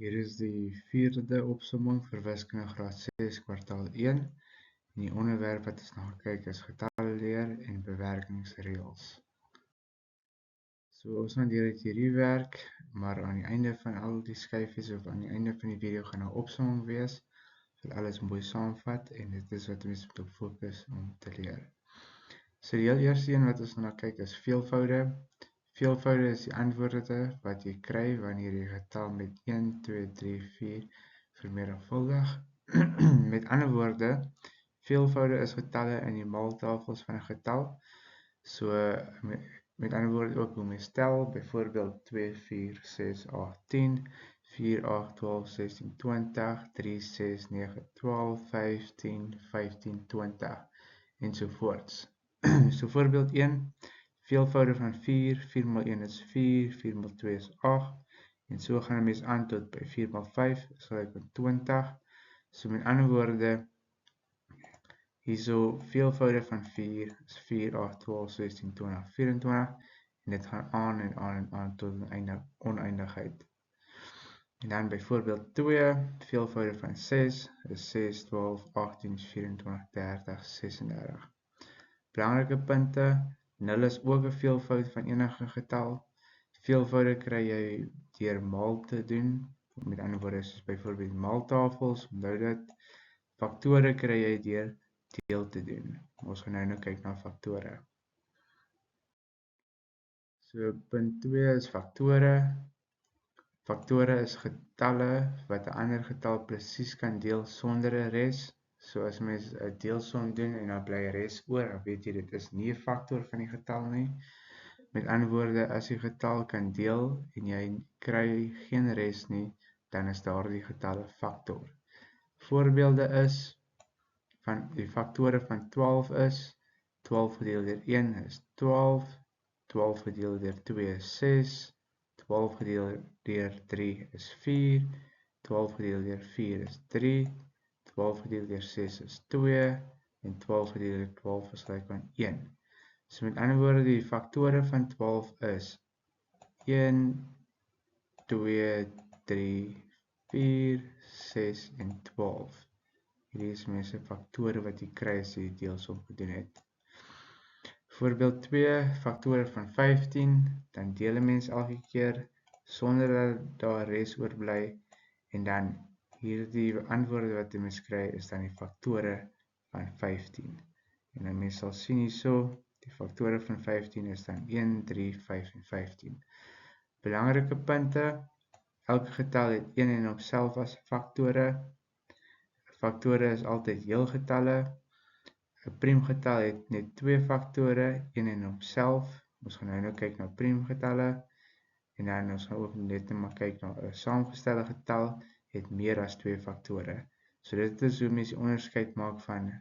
Hier is die 4de opsomming vir wiskunde graad 6 kwartaal 1 en die onderwerp wat ons na gekyk is getalle leer en bewerkingsreëls. So ons gaan deur die teoriewerk, maar aan die einde van al die skyfies of aan die einde van die video gaan 'n opsomming wees. Ek wil alles mooi saamvat en dit is wat ons moet fokus om te leer. So die heel eerste een wat ons na kyk is veelvoude. Veelvoude is die antwoorde wat jy kry wanneer jy getal met 1, 2, 3, 4 vermenigvuldig. Met ander woorde, veelvoude is getalle in die maaltafels van 'n getal. So met ander woorde ook hoe mens tel, byvoorbeeld 2, 4, 6, 8, 10, 4, 8, 12, 16, 20, 3, 6, 9, 12, 15, 15, 20 ensovoorts. So voorbeeld 1, veelvoude van 4, 4 maal 1 is 4, 4 maal 2 is 8, en so gaan 'n mens aan tot by 4 maal 5 is gelyk aan 20. So met ander woorde, hierso veelvoude van 4 is 4, 8, 12, 16, 20, 24, en dit gaan aan en aan en aan tot 'n oneindigheid. En dan byvoorbeeld 2, veelvoude van 6 is 6, 12, 18, 24, 30, 36. Belangrike punte, 0 is ook 'n veelvoud van enige getal. Veelvoude kry jy deur maal te doen, met ander woorde soos byvoorbeeld maaltafels, onthou dit. Faktore kry jy deur deel te doen. Ons gaan nou kyk na faktore. So punt 2 is faktore. Faktore is getalle wat 'n ander getal presies kan deel sonder 'n res. So as mens 'n deelsom doen en dan bly 'n res oor, dan weet jy dit is nie 'n faktor van die getal nie. Met ander woorde, as jy getal kan deel en jy kry geen res nie, dan is daardie getal 'n faktor. Voorbeelde is van die faktore van 12 is 12 gedeel deur 1 is 12, 12 gedeel deur 2 is 6, 12 gedeel deur 3 is 4, 12 gedeel deur 4 is 3, 12 gedeel deur 6 is 2, en 12 gedeel deur 12 is gelyk aan 1. So met ander woorde, die faktore van 12 is 1, 2, 3, 4, 6 en 12. Hierdie is mense faktore wat jy kry as jy die deelsom gedoen het. Voorbeeld 2, faktore van 15, dan deel 'n mens elke keer sonder dat daar res oorbly, en dan hierdie antwoorde wat jy mens kry is dan die faktore van 15. En dan mens sal sien hierso, die faktore van 15 is dan 1, 3, 5 en 15. Belangrike punte, elke getal het een en homself as faktore. Faktore is altyd heelgetalle. 'n Priemgetal het net 2 faktore, een en homself. Ons gaan nou kyk na priemgetalle, en dan ons gaan ook net maar kyk na 'n saamgestelde getal het meer as 2 faktore. So dit is hoe mens die onderskeid maak van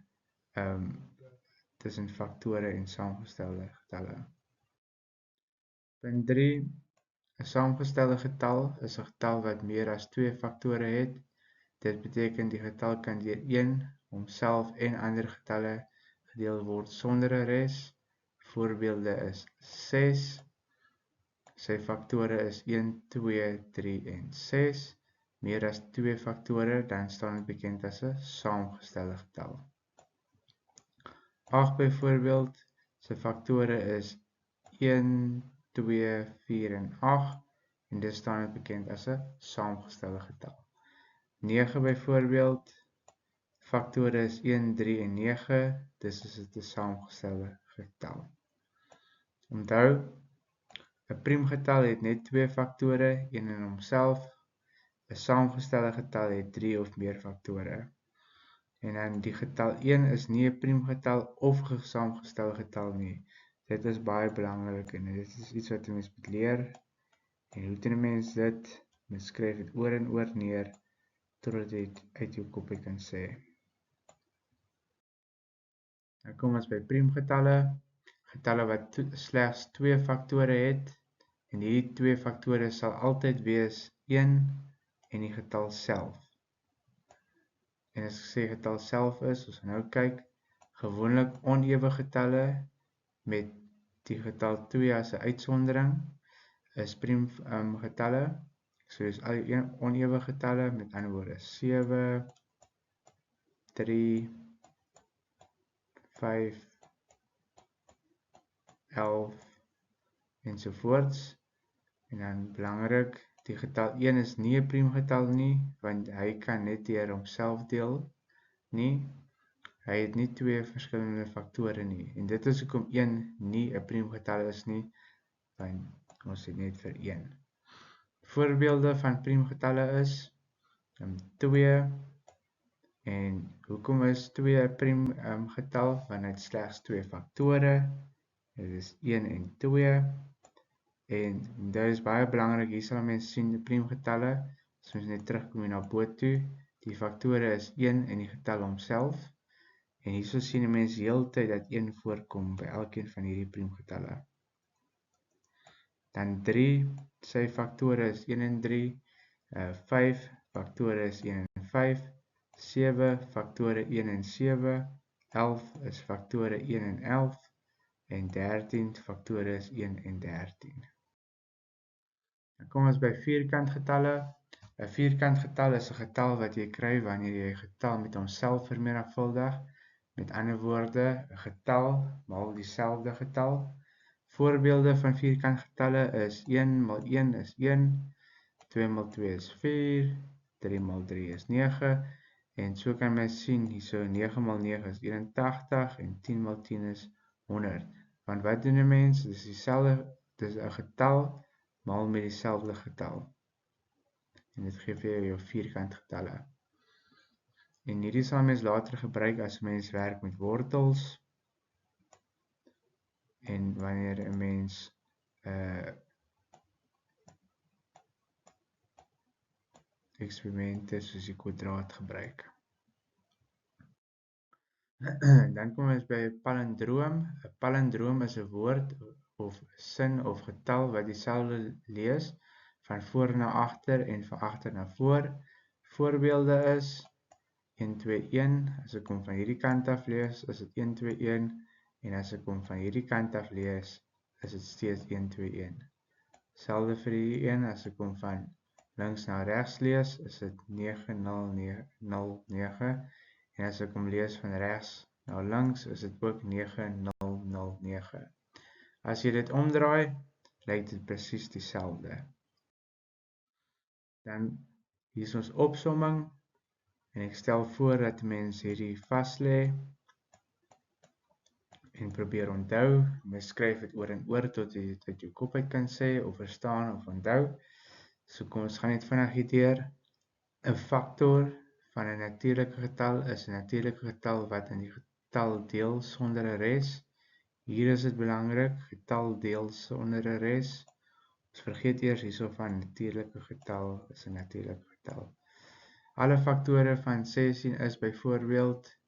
tussen faktore en saamgestelde getalle. Punt 3, 'n saamgestelde getal is 'n getal wat meer as 2 faktore het. Dit beteken die getal kan deur een, homself en ander getalle gedeel word sonder 'n res. Voorbeelde is 6. Sy faktore is 1, 2, 3 en 6. Meer as 2 faktore, dan staan dit bekend as 'n saamgestelde getal. 8 byvoorbeeld, sy faktore is 1, 2, 4 en 8, en dit staan dit bekend as 'n saamgestelde getal. 9 byvoorbeeld, faktore is 1, 3 en 9, dis is dit 'n saamgestelde getal. Onthou, 'n priemgetal het net 2 faktore, een in homself. 'n saamgestelde getal het 3 of meer faktore. En dan die getal 1 is nie 'n priemgetal of 'n saamgestelde getal nie. Dit is baie belangrik en dit is iets wat 'n mens moet leer. En hoe doen 'n mens dit? Mens skryf dit oor en oor neer totdat jy dit uit jou kop kan sê. Nou kom ons by priemgetalle. Getalle wat slegs 2 faktore het, en hierdie 2 faktore sal altyd wees 1 en die getal self. En as ek sê getal self is, ons gaan nou kyk, gewoonlik onewe getalle met die getal 2 as 'n uitsondering is priemgetalle. So dis al die onewige getalle, met ander woorde 7, 3, 5, 11 ensovoorts. En dan belangrik, die getal 1 is nie 'n priemgetal nie, want hy kan net deur homself deel nie. Hy het nie twee verskillende faktore nie. En dit is hoekom 1 nie 'n priemgetal is nie, want ons het net vir 1. Voorbeelde van priemgetalle is 2. En hoekom is 2 'n priemgetal? Want hy het slegs 2 faktore. Dit is 1 en 2. En dit is baie belangrik, hier sal mens sien die priemgetalle, as ons net terugkom na bo toe, die faktore is 1 en die getal homself. En hierso sien 'n mens heeltyd dat 1 voorkom by elkeen van hierdie priemgetalle. Dan 3, sy faktore is 1 en 3, 5 faktore is 1 en 5, 7 faktore 1 en 7, 11 is faktore 1 en 11, en 13 faktore is 1 en 13. Dan kom ons by vierkantgetalle. 'n Vierkantgetal is 'n getal wat jy kry wanneer jy 'n getal met homself vermenigvuldig. Met ander woorde, 'n getal maal dieselfde getal. Voorbeelde van vierkantgetalle is 1 maal 1 is 1, 2 maal 2 is 4, 3 maal 3 is 9, en so kan mens sien hierso 9 maal 9 is 81 en 10 maal 10 is 100. Want wat doen 'n mens? Dis dieselfde, dis 'n getal maal met dieselfde getal. En dit gee vir jou vierkantgetalle. En hierdie sal mens later gebruik as mens werk met wortels. En wanneer 'n mens eksperimente soos die kwadraat gebruik. Dan kom ons by 'n palindroom. 'n Palindroom is 'n woord of sin of getal wat dieselfde lees van voor na agter en van agter na voor. Voorbeelde is 1, 2, 1. As ek kom van hierdie kant af lees, is dit 1, 2, 1. En as ek kom van hierdie kant af lees, is dit steeds 1, 2, 1. Selfde vir hierdie een, as ek kom van links na regs lees, is dit 9, 0, 0, 9. En as ek hom lees van regs na links, is dit ook 9, 0, 0, 9. As jy dit omdraai, lyk dit presies dieselfde. Dan hier is ons opsomming, en ek stel voor dat mens hierdie vaslê en probeer onthou. Mens skryf dit oor en oor tot jy dit uit jou kop uit kan sê of verstaan of onthou. So kom ons gaan net vinnig hierdeur. 'n Faktor van 'n natuurlike getal is 'n natuurlike getal wat in die getal deel sonder 'n res. Hier is dit belangrik, getal deel sonder 'n res. Ons vergeet eers hierso van natuurlike getal is 'n natuurlike getal. Alle faktore van 16 is byvoorbeeld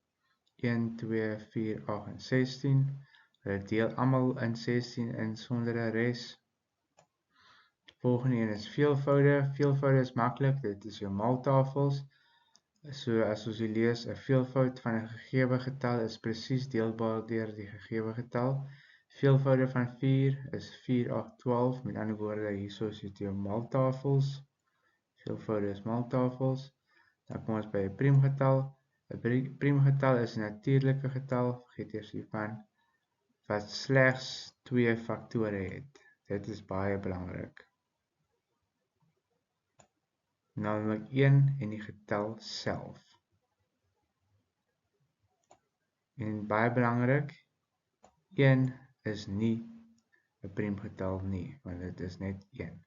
1, 2, 4, 8 en 16. Hulle deel almal in 16 in sonder 'n res. Volgende een is veelvoude. Veelvoude is maklik, dit is jou maaltafels. So as ons hier lees, 'n veelvoud van 'n gegewe getal is presies deelbaar deur die gegewe getal. Veelvoude van 4 is 4, 8, 12. Met ander woorde, hierso is dit jou maaltafels. Veelvoude is maaltafels. Dan kom ons by 'n priemgetal. 'n Priemgetal is 'n natuurlike getal, vergeet eers hiervan, wat slegs 2 faktore het. Dit is baie belangrik. Naamlik 1 en die getal self. En baie belangrik, 1 is nie 'n priemgetal nie, want dit is net 1.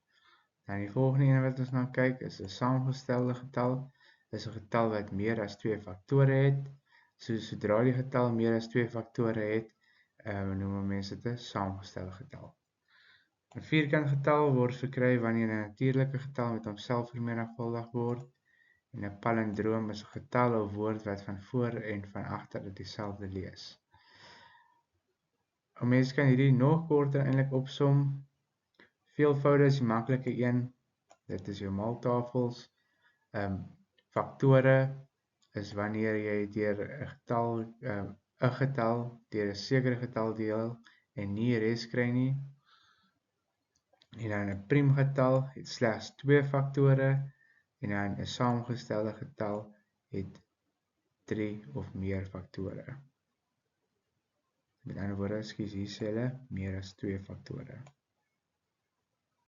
Dan die volgende een wat ons na kyk is 'n saamgestelde getal. Is 'n getal wat meer as 2 faktore het. So sodra die getal meer as 2 faktore het, noem mense dit 'n saamgestelde getal. 'n Vierkantgetal word verkry wanneer 'n natuurlike getal met homself vermenigvuldig word. En 'n palindroom is 'n getal of woord wat van voor en van agter dieselfde lees. 'n Mens kan hierdie nog korter eintlik opsom. Veelvoude is die maklike een. Dit is jou maaltafels. Faktore is wanneer jy deur 'n getal deur 'n sekere getal deel en nie res kry nie. En dan 'n priemgetal het slegs 2 faktore en dan 'n saamgestelde getal het 3 of meer faktore. Met ander woorde, hier sê hulle meer as 2 faktore.